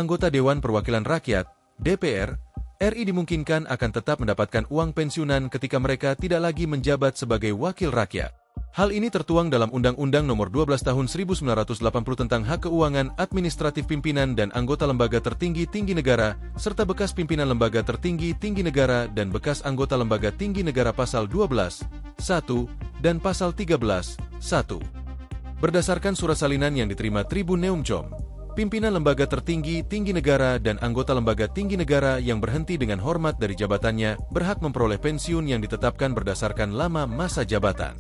anggota Dewan Perwakilan Rakyat, DPR, RI dimungkinkan akan tetap mendapatkan uang pensiunan ketika mereka tidak lagi menjabat sebagai wakil rakyat. Hal ini tertuang dalam Undang-Undang Nomor 12 Tahun 1980 tentang Hak Keuangan Administratif Pimpinan dan Anggota Lembaga Tertinggi Negara, serta bekas pimpinan Lembaga Tertinggi Negara dan bekas anggota Lembaga Tinggi Negara Pasal 12, 1, dan Pasal 13, 1. Berdasarkan surat salinan yang diterima Tribun Neumcom, pimpinan Lembaga Tertinggi Negara dan anggota Lembaga Tinggi Negara yang berhenti dengan hormat dari jabatannya berhak memperoleh pensiun yang ditetapkan berdasarkan lama masa jabatan,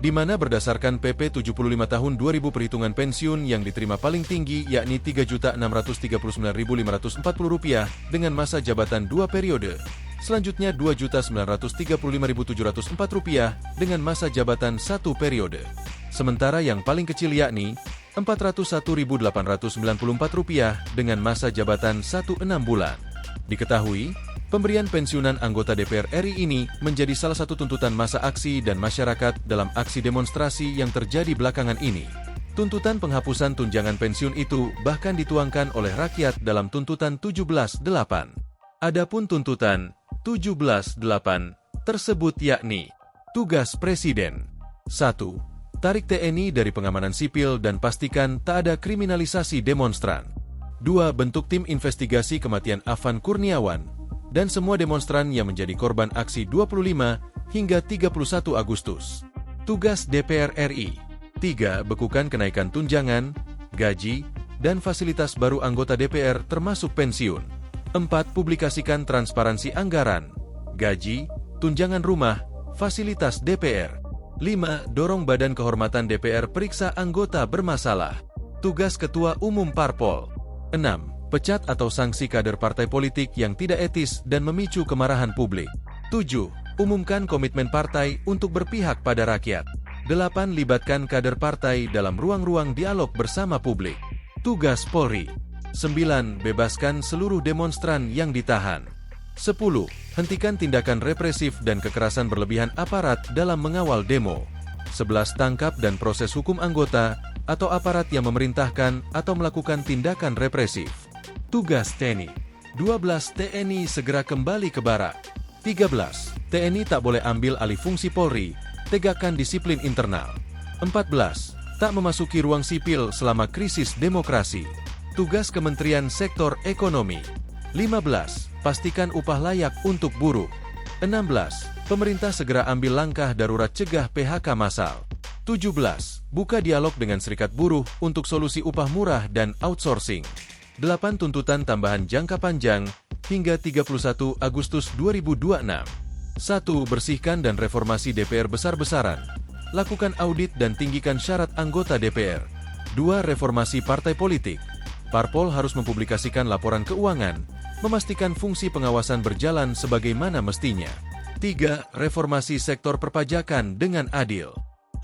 di mana berdasarkan PP 75 Tahun 2000 perhitungan pensiun yang diterima paling tinggi yakni Rp3.639.540 dengan masa jabatan 2 periode. Selanjutnya Rp2.935.704 dengan masa jabatan 1 periode. Sementara yang paling kecil yakni Rp401.894 dengan masa jabatan 16 bulan. Diketahui, pemberian pensiunan anggota DPR RI ini menjadi salah satu tuntutan massa aksi dan masyarakat dalam aksi demonstrasi yang terjadi belakangan ini. Tuntutan penghapusan tunjangan pensiun itu bahkan dituangkan oleh rakyat dalam tuntutan 17.8. Adapun tuntutan 17.8 tersebut yakni tugas Presiden 1. Tarik TNI dari pengamanan sipil dan pastikan tak ada kriminalisasi demonstran. 2. Bentuk tim investigasi kematian Afan Kurniawan dan semua demonstran yang menjadi korban aksi 25 hingga 31 Agustus. Tugas DPR RI. 3. Bekukan kenaikan tunjangan, gaji, dan fasilitas baru anggota DPR termasuk pensiun. 4. Publikasikan transparansi anggaran, gaji, tunjangan rumah, fasilitas DPR. 5. Dorong Badan Kehormatan DPR periksa anggota bermasalah. Tugas Ketua Umum Parpol. 6. Pecat atau sanksi kader partai politik yang tidak etis dan memicu kemarahan publik. 7. Umumkan komitmen partai untuk berpihak pada rakyat. 8. Libatkan kader partai dalam ruang-ruang dialog bersama publik. Tugas Polri. 9. Bebaskan seluruh demonstran yang ditahan. 10. Hentikan tindakan represif dan kekerasan berlebihan aparat dalam mengawal demo. 11. Tangkap dan proses hukum anggota atau aparat yang memerintahkan atau melakukan tindakan represif. Tugas TNI. 12. TNI segera kembali ke barak. 13. TNI tak boleh ambil alih fungsi Polri, tegakkan disiplin internal. 14. Tak memasuki ruang sipil selama krisis demokrasi. Tugas Kementerian Sektor Ekonomi. 15. Pastikan upah layak untuk buruh. 16. Pemerintah segera ambil langkah darurat cegah PHK massal. 17. Buka dialog dengan serikat buruh untuk solusi upah murah dan outsourcing. 8. Tuntutan tambahan jangka panjang hingga 31 Agustus 2026. 1. Bersihkan dan reformasi DPR besar-besaran. Lakukan audit dan tinggikan syarat anggota DPR. 2. Reformasi partai politik. Parpol harus mempublikasikan laporan keuangan, memastikan fungsi pengawasan berjalan sebagaimana mestinya. 3. Reformasi sektor perpajakan dengan adil.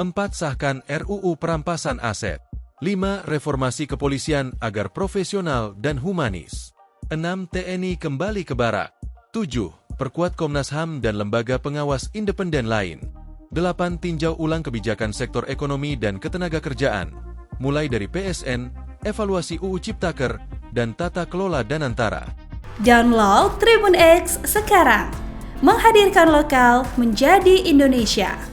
4. Sahkan RUU perampasan aset. 5. Reformasi kepolisian agar profesional dan humanis. 6. TNI kembali ke barak. 7. Perkuat Komnas HAM dan lembaga pengawas independen lain. 8. Tinjau ulang kebijakan sektor ekonomi dan ketenagakerjaan, mulai dari PSN, evaluasi UU Ciptaker, dan tata kelola Danantara. Download Tribun X sekarang, menghadirkan lokal menjadi Indonesia.